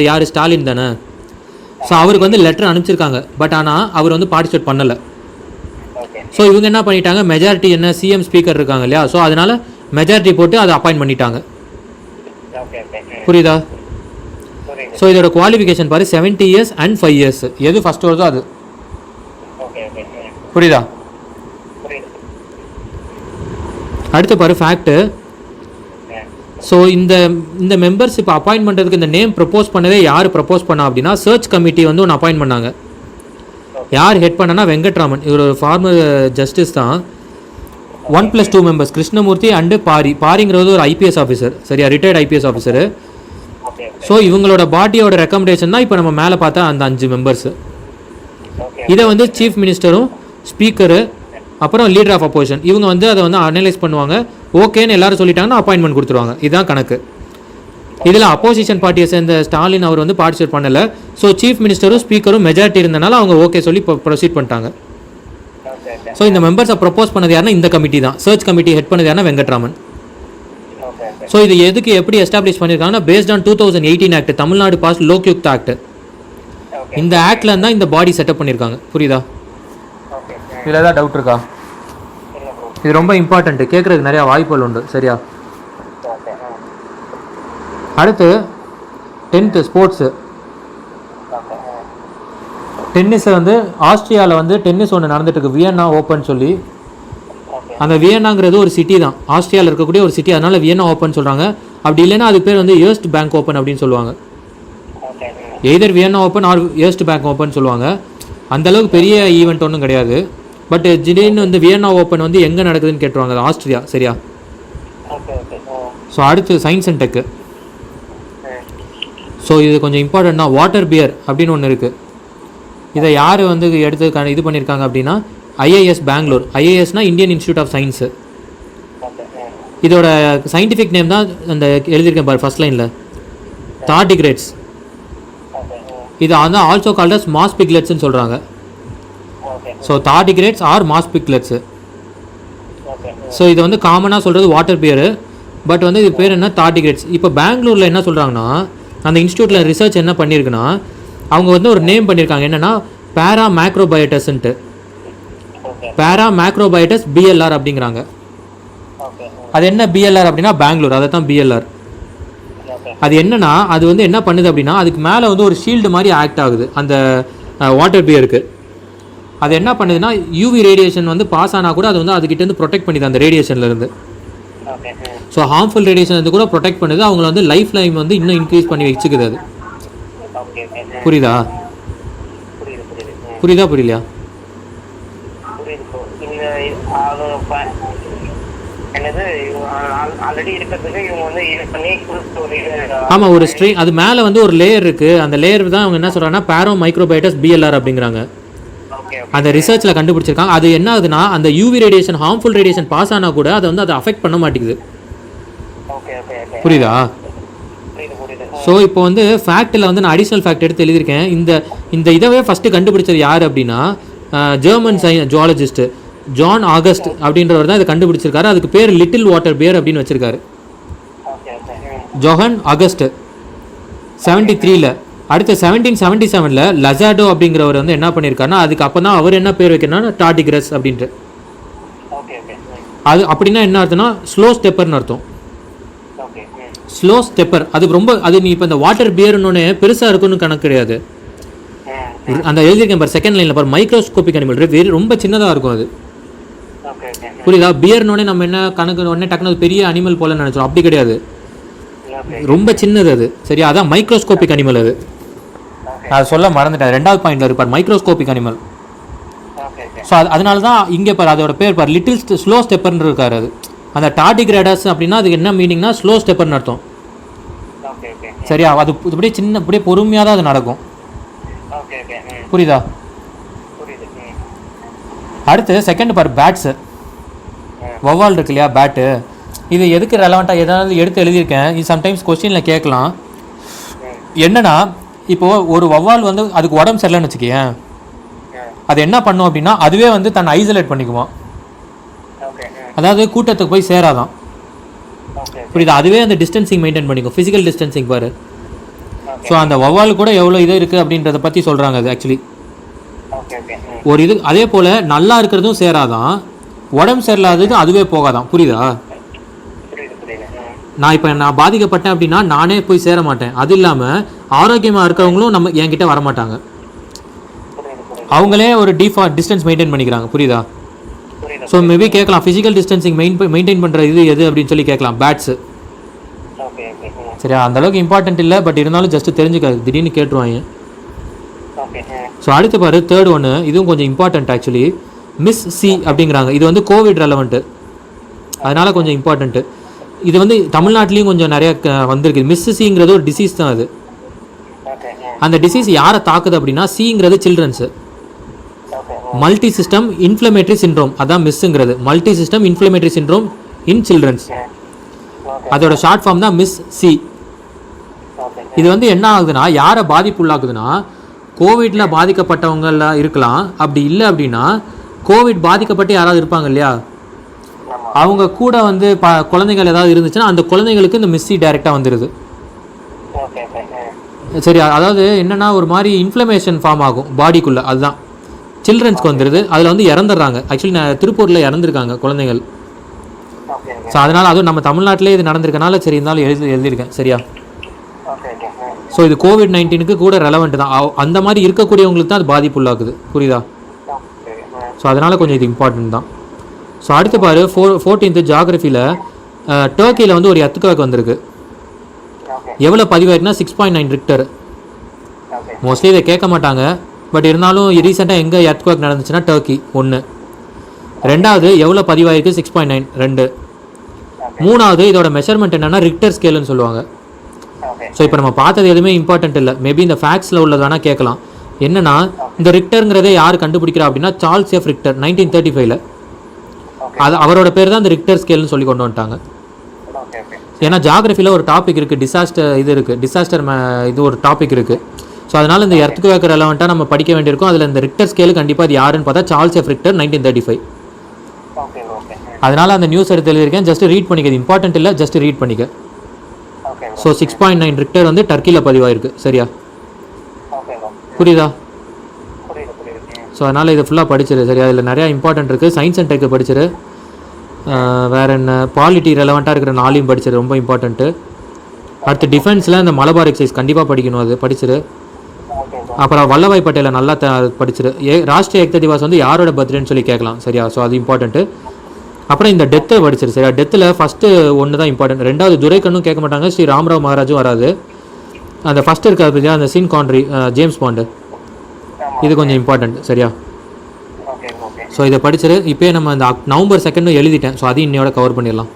யார் ஸ்டாலின் தானே. ஸோ அவருக்கு வந்து லெட்டர் அனுப்பிச்சிருக்காங்க. பட் ஆனால் அவர் வந்து பார்ட்டிசிபேட் பண்ணலை. ஸோ இவங்க என்ன பண்ணிட்டாங்க, மெஜாரிட்டி என்ன, சிஎம், ஸ்பீக்கர் இருக்காங்க இல்லையா, ஸோ அதனால் மெஜாரிட்டி போட்டு அதை அப்பாயின்ட் பண்ணிட்டாங்க, புரியுதா? ஸோ இதோட குவாலிஃபிகேஷன் பாரு, 70 years and 5 years. எது ஃபஸ்ட் வருதோ அது, புரியுதா? அடுத்து பாரு ஃபேக்ட்டு. ஸோ இந்த மெம்பர்ஸ் இப்போ அப்பாயின்ட் பண்ணுறதுக்கு இந்த நேம் ப்ரப்போஸ் பண்ணதே யார் ப்ரப்போஸ் பண்ணா அப்படின்னா, சர்ச் கமிட்டி வந்து ஒன்று அப்பாயின்ட் பண்ணாங்க. யார் ஹெட் பண்ணனா, வெங்கட்ராமன். இவர் ஒரு ஃபார்மர் ஜஸ்டிஸ் தான். 1+2 மெம்பர்ஸ், கிருஷ்ணமூர்த்தி அண்டு பாரிங்கிறது ஒரு ஐபிஎஸ் ஆஃபீஸர், சரியா, ரிட்டையர்ட் ஐபிஎஸ் ஆஃபீஸரு. ஸோ இவங்களோட பாடியோட ரெக்கமெண்டேஷன் தான் இப்போ நம்ம மேலே பார்த்தா அந்த 5 மெம்பர்ஸு. இதை வந்து சீஃப் மினிஸ்டரும் ஸ்பீக்கரு அப்புறம் லீடர் ஆஃப் அப்போசிஷன் இவங்க வந்து அதை வந்து அனலைஸ் பண்ணுவாங்க. ஓகேன்னு எல்லாரும் சொல்லிட்டாங்கன்னா அப்பாயின்மெண்ட் கொடுத்துருவாங்க. இதுதான் கணக்கு. இதில் அப்போசிஷன் பார்ட்டியை சேர்ந்த ஸ்டாலின் அவர் வந்து பார்ட்டிசிபேட் பண்ணலை. ஸோ சீஃப் மினிஸ்டரும் ஸ்பீக்கரும் மெஜாரிட்டி இருந்தனால அவங்க ஓகே சொல்லி இப்போ ப்ரொசீட் பண்ணிட்டாங்க. ஸோ இந்த மெம்பர்ஸை ப்ரொப்போஸ் பண்ணது யாருன்னா இந்த கமிட்டி தான். சர்ச் கமிட்டி ஹெட் பண்ணது யாருன்னா வெங்கட்ராமன். ஸோ இது எதுக்கு எப்படி எஸ்டாப்ளிஷ் பண்ணியிருக்காங்கன்னா based on 2018 act, Tamil Nadu pass Lokayukta act. இந்த ஆக்ட்ல தான் இந்த பாடி செட்டப் பண்ணியிருக்காங்க. புரியுதா? இதில் ஏதாவது டவுட் இருக்கா? இது ரொம்ப இம்பார்ட்டன்ட்டு, கேட்குறதுக்கு நிறையா வாய்ப்புகள் உண்டு. சரியா? அடுத்து 10th ஸ்போர்ட்ஸு. டென்னிஸை வந்து ஆஸ்திரியாவில் வந்து டென்னிஸ் ஒன்று நடந்துட்டு இருக்கு, வியன்னா ஓப்பன் சொல்லி. அந்த வியன்னாங்கிறது ஒரு சிட்டி தான், ஆஸ்திரியாவில் இருக்கக்கூடிய ஒரு சிட்டி. அதனால வியன்னா ஓப்பன் சொல்கிறாங்க. அப்படி இல்லைன்னா அது பேர் வந்து ஈஸ்ட் பேங்க் ஓப்பன் அப்படின்னு சொல்லுவாங்க. Either Vienna open or east bank open சொல்லுவாங்க. அந்தளவுக்கு பெரிய ஈவெண்ட் ஒன்றும் கிடையாது. பட் திடீர்னு வந்து வியன்னா ஓப்பன் வந்து எங்கே நடக்குதுன்னு கேட்டுருவாங்க. அது ஆஸ்திரியா. சரியா? ஸோ அடுத்து சயின்ஸ் அண்ட் டெக்கு. ஸோ இது கொஞ்சம் இம்பார்ட்டன்ட் தான். வாட்டர் பியர் அப்படின்னு ஒன்று இருக்குது. இதை யார் வந்து எடுத்து இது பண்ணியிருக்காங்க அப்படின்னா ஐஏஎஸ் பெங்களூர். ஐஏஎஸ்னால் இந்தியன் இன்ஸ்டியூட் ஆஃப் சயின்ஸு. இதோட சயின்டிஃபிக் நேம் தான் அந்த எழுதியிருக்கேன் பாரு ஃபர்ஸ்ட் லைனில், தார்டிகிரேட்ஸ். இது வந்து ஆல்சோ கால்ட் அஸ் மாஸ் பிக்லெட்ஸ்ன்னு சொல்கிறாங்க. So tardigrades are moss piglets. So இது வந்து காமனாக சொல்கிறது வாட்டர் பியரு. பட் வந்து இது பேர் என்ன, தார்டிகிரேட்ஸ். இப்போ பெங்களூரில் என்ன சொல்கிறாங்கன்னா அந்த இன்ஸ்டியூட்டில் ரிசர்ச் என்ன பண்ணியிருக்குன்னா அவங்க வந்து ஒரு நேம் பண்ணியிருக்காங்க. என்னென்னா பேரா மேக்ரோபயோட்டஸ்ன்ட்டு, பேரா மேக்ரோபயோட்டஸ் பிஎல்ஆர் அப்படிங்கிறாங்க. அது என்ன பிஎல்ஆர் அப்படின்னா பெங்களூர், அதை தான் பிஎல்ஆர். அது என்னன்னா அது வந்து என்ன பண்ணுது அப்படின்னா அதுக்கு மேலே வந்து ஒரு ஷீல்டு மாதிரி ஆக்ட் ஆகுது அந்த வாட்டர் பியருக்கு. அது என்ன பண்ணுதுன்னா யூவி ரேடியேஷன் வந்து பாஸ் ஆனால் கூட அது வந்து அதுக்கிட்டேருந்து ப்ரொடெக்ட் பண்ணிது அந்த ரேடியேஷன்லேருந்து. ஸோ ஹார்ம்ஃபுல் ரேடியேஷன் வந்து கூட ப்ரொடெக்ட் பண்ணுது. அவங்கள வந்து லைஃப் லைன் வந்து இன்னும் இன்க்ரீஸ் பண்ணி வச்சுக்குது. அது புரியுதா? புரியுதா புரியலையா? ஆமாம், ஒரு ஸ்ட்ரெயின் அது மேலே வந்து ஒரு லேயர் இருக்குது. அந்த லேயர் தான் அவங்க என்ன சொல்கிறாங்கன்னா பேரோ மைக்ரோபயோட்டஸ் பிஎல்ஆர் அப்படிங்கிறாங்க. அந்த ரிசர்ச்சில் கண்டுபிடிச்சிருக்காங்க. அது என்ன ஆகுதுன்னா அந்த UV radiation harmful radiation pass ஆனால் கூட அதை வந்து அதை அஃபெக்ட் பண்ண மாட்டேங்குது. புரியுதா? ஸோ இப்போ வந்து ஃபேக்டில் வந்து நான் அடிஷ்னல் ஃபேக்ட் எடுத்து எழுதியிருக்கேன். இந்த இதவே ஃபஸ்ட்டு கண்டுபிடிச்சது யார் அப்படின்னா ஜெர்மன் ஜுவாலஜிஸ்ட்டு ஜான் ஆகஸ்ட் அப்படின்றவர் தான் இதை கண்டுபிடிச்சிருக்காரு. அதுக்கு பேர் லிட்டில் வாட்டர் பியர் அப்படின்னு வச்சிருக்காரு. ஜோஹன் ஆகஸ்ட் 73ல். அடுத்து 1777ல் லசாடோ அப்படிங்கிறவர் வந்து என்ன பண்ணியிருக்காருன்னா அதுக்கு அப்போ தான் அவர் என்ன பேர் வைக்கணும்னா டார்டிகிரஸ் அப்படின்ட்டு. அது அப்படின்னா என்ன அர்த்தம்னா ஸ்லோ ஸ்டெப்பர்னு அர்த்தம். ஸ்லோ ஸ்டெப்பர் அது ரொம்ப அது நீ இப்போ இந்த வாட்டர் பியர்னு பெருசாக இருக்குன்னு கணக்கு கிடையாது. அந்த எழுதியிருக்கேன் பார் செகண்ட் லைனில் பார், மைக்ரோஸ்கோபிக் அனிமல், ரொம்ப சின்னதாக இருக்கும் அது. புரியுதா? பியர்னோடனே நம்ம என்ன கணக்கு உடனே டக்குனு பெரிய அனிமல் போல நினச்சோம். அப்படி கிடையாது, ரொம்ப சின்னது அது. சரியா? அதான் மைக்ரோஸ்கோபிக் அனிமல். அது நான் சொல்ல மறந்துட்டேன், 2வது பாயிண்ட்ல இருப்பார் மைக்ரோஸ்கோபிக் அனிமல். ஸோ அதனால தான் இங்கே பார் அதோட பேர் பார் லிட்டில் ஸ்லோ ஸ்டெப்பர்னு இருக்காரு. அது அந்த டார்டிகிரேடஸ் அப்படின்னா அதுக்கு என்ன மீனிங்னா ஸ்லோ ஸ்டெப்பர்னு அர்த்தம். சரியா? அது இப்படியே சின்ன இப்படியே பொறுமையாக தான் அது நடக்கும். புரியுதா? அடுத்து செகண்ட் பார் பேட்ஸு. வவ்வால் இருக்கு இல்லையா, பேட்டு. இது எதுக்கு ரெலவெண்ட்டாக எதாவது எடுத்து எழுதியிருக்கேன். இது சம்டைம்ஸ் கொஸ்டினில் கேட்கலாம். என்னன்னா இப்போது ஒரு வவ்வால் வந்து அதுக்கு உடம்பு சரியில்லைன்னு வச்சுக்கேன், அது என்ன பண்ணும் அப்படின்னா அதுவே வந்து தன்னை ஐசோலேட் பண்ணிக்குமா. அதாவது கூட்டத்துக்கு போய் சேராதான். புரியுதா? அதுவே அந்த டிஸ்டன்சிங் மெயின்டைன் பண்ணிக்கும், ஃபிசிக்கல் டிஸ்டன்சிங் பாரு. ஸோ அந்த வவ்வால் கூட எவ்வளோ இது இருக்குது அப்படின்றத பற்றி சொல்கிறாங்க. அது ஆக்சுவலி ஒரு இது. அதே போல் நல்லா இருக்கிறதும் சேராதான், உடம்பு சரியில்லாததும் அதுவே போகாதான். புரியுதா? நான் பாதிக்கப்பட்டேன் அப்படின்னா நானே போய் சேர மாட்டேன். அது இல்லாமல் ஆரோக்கியமாக இருக்கிறவங்களும் நம்ம என்கிட்ட வரமாட்டாங்க. அவங்களே ஒரு டிஸ்டன்ஸ் மெயின்டைன் பண்ணிக்கிறாங்க. புரியுதா? ஸோ மேபி கேட்கலாம் ஃபிசிக்கல் டிஸ்டன்சிங் மெயின்டைன் பண்ணுற இது எது அப்படின்னு சொல்லி கேட்கலாம். பேட்ஸு. சரியா? அந்தளவுக்கு இம்பார்ட்டன்ட் இல்லை, பட் இருந்தாலும் ஜஸ்ட்டு தெரிஞ்சுக்காது, திடீர்னு கேட்டுருவாங்க. ஸோ அடுத்து பாரு தேர்ட் ஒன்று, இதுவும் கொஞ்சம் இம்பார்ட்டன்ட் ஆக்சுவலி. மிஸ் சி அப்படிங்கிறாங்க. இது வந்து கோவிட் ரெலவெண்ட்டு, அதனால் கொஞ்சம் இம்பார்ட்டன்ட்டு. இது வந்து தமிழ்நாட்டிலையும் கொஞ்சம் நிறைய வந்திருக்கு. மிஸ்ஸுங்கிறது ஒரு டிசீஸ் தான் அது. அந்த டிசீஸ் யாரை தாக்குது அப்படின்னா சிங்கிறது childrens. Multi system inflammatory syndrome அதான் மிஸ்ஸுங்கிறது. Multi system inflammatory syndrome in childrens, அதோட ஷார்ட் ஃபார்ம் தான் மிஸ் சி. இது வந்து என்ன ஆகுதுன்னா யாரை பாதிப்புள்ளாக்குதுன்னா கோவிட்ல பாதிக்கப்பட்டவங்களாம் இருக்கலாம். அப்படி இல்லை அப்படின்னா கோவிட் பாதிக்கப்பட்டு யாராவது இருப்பாங்க இல்லையா, அவங்க கூட வந்து குழந்தைகள் ஏதாவது இருந்துச்சுன்னா அந்த குழந்தைங்களுக்கு இந்த மிஸ்ஸி டைரெக்டாக வந்துடுது. சரி, அதாவது என்னென்னா ஒரு மாதிரி இன்ஃப்ளமேஷன் ஃபார்ம் ஆகும் பாடிக்குள்ளே, அதுதான் சில்ட்ரன்ஸ்க்கு வந்துடுது. அதில் வந்து இறந்துடுறாங்க. ஆக்சுவலி நான் திருப்பூரில் இறந்துருக்காங்க குழந்தைகள். ஸோ அதனால் அதுவும் நம்ம தமிழ்நாட்டிலே இது நடந்திருக்கனால சரி இருந்தாலும் எழுதியிருக்கேன். சரியா? ஸோ இது COVID-19க்கு கூட ரெலவெண்ட் தான். அந்த மாதிரி இருக்கக்கூடியவங்களுக்கு தான் அது பாதிப்புள்ளாக்குது. புரியுதா? ஸோ அதனால் கொஞ்சம் இது இம்பார்ட்டன்ட் தான். ஸோ அடுத்து பாரு 14th ஜியாகிரஃபியில் டர்க்கியில் வந்து ஒரு எர்த்குவேக் வந்திருக்கு. எவ்வளோ பதிவாயிருக்குன்னா 6.9 ரிக்டர். மோஸ்ட்லி இதை கேட்க மாட்டாங்க, பட் இருந்தாலும் ரீசெண்டாக எங்கே எர்த்குவேக் நடந்துச்சுன்னா டர்க்கி 1. ரெண்டாவது எவ்வளோ பதிவாயிருக்கு 6.9 2. மூணாவது இதோட மெஷர்மெண்ட் என்னென்னா ரிக்டர் ஸ்கேலுன்னு சொல்லுவாங்க. ஸோ இப்போ நம்ம பார்த்தது எதுவுமே இம்பார்ட்டன்ட் இல்லை. மேபி இந்த ஃபேக்ட்ஸில் உள்ளது வேணால் கேட்கலாம். என்னென்னா இந்த ரிக்டருங்கிறதே யார் கண்டுபிடிக்கிறா அப்படின்னா சார்ல்ஸ் எஃப் ரிக்டர் 1935. அது அவரோட பேர் தான் இந்த ரிக்டர் ஸ்கேல்னு சொல்லி கொண்டு வந்துட்டாங்க. ஏன்னா ஜியாகிரஃபியில் ஒரு டாபிக் இருக்குது, டிசாஸ்டர் இது ஒரு டாபிக் இருக்குது. ஸோ அதனால் இந்த எர்த்குவேக் ரெலவெண்ட்டாக நம்ம படிக்க வேண்டியிருக்கும். அதில் இந்த ரிக்டர் ஸ்கேலு கண்டிப்பாக அது யாருன்னு பார்த்தா சார்ல்ஸ் எஃப் ரிக்டர் 1935. அதனால் அந்த நியூஸ் எடுத்து எழுதியிருக்கேன். ஜஸ்ட் ரீட் பண்ணிக்க, இது இம்பார்ட்டன்ட் இல்லை, ஜஸ்ட் ரீட் பண்ணிக்க. ஸோ 6.9 ரிக்டர் வந்து டர்க்கியில் பதிவாயிருக்கு. சரியா? புரியுதா? ஸோ அதனால் இதை ஃபுல்லாக படிச்சிரு. சரியா? இதில் நிறையா இம்பார்ட்டன்ட் இருக்குது. சயின்ஸ் அண்ட் டெக்கு படிச்சிரு. வேறு என்ன பாலிட்டி ரெலவெண்ட்டாக இருக்கிற 4 படிச்சிரு, ரொம்ப இம்பார்ட்டன்ட்டு. அடுத்து டிஃபென்ஸில் இந்த மலபார் எக்ஸைஸ் கண்டிப்பாக படிக்கணும், அது படிச்சிரு. அப்புறம் வல்லபாய் பட்டேலை நல்லா படிச்சிரு. ராஷ்ட்ரிய ஏக்தா திவாஸ் வந்து யாரோட பர்த்டேன்னு சொல்லி கேட்கலாம். சரியா? ஸோ அது இம்பார்ட்டன்ட்டு. அப்புறம் இந்த டெத்தை படிச்சிரு. சரியா? டெத்தில் ஃபஸ்ட்டு ஒன்று தான் இம்பார்ட்டன்ட். ரெண்டாவது துரைக்கண்ணும் கேட்க மாட்டாங்க, ஸ்ரீ ராமராவ் மகாராஜும் வராது. அந்த ஃபஸ்ட்டு இருக்காது பற்றியா, அந்த சீன் கான்ட்ரி ஜேம்ஸ் பாண்டு, இது கொஞ்சம் இம்பார்ட்டன்ட். சரியா? ஸோ இதை படிச்சிரு. இப்போயே நம்ம இந்த நவம்பர் 2 எழுதிட்டேன். ஸோ அதையும் இன்னையோட கவர் பண்ணிடலாம்.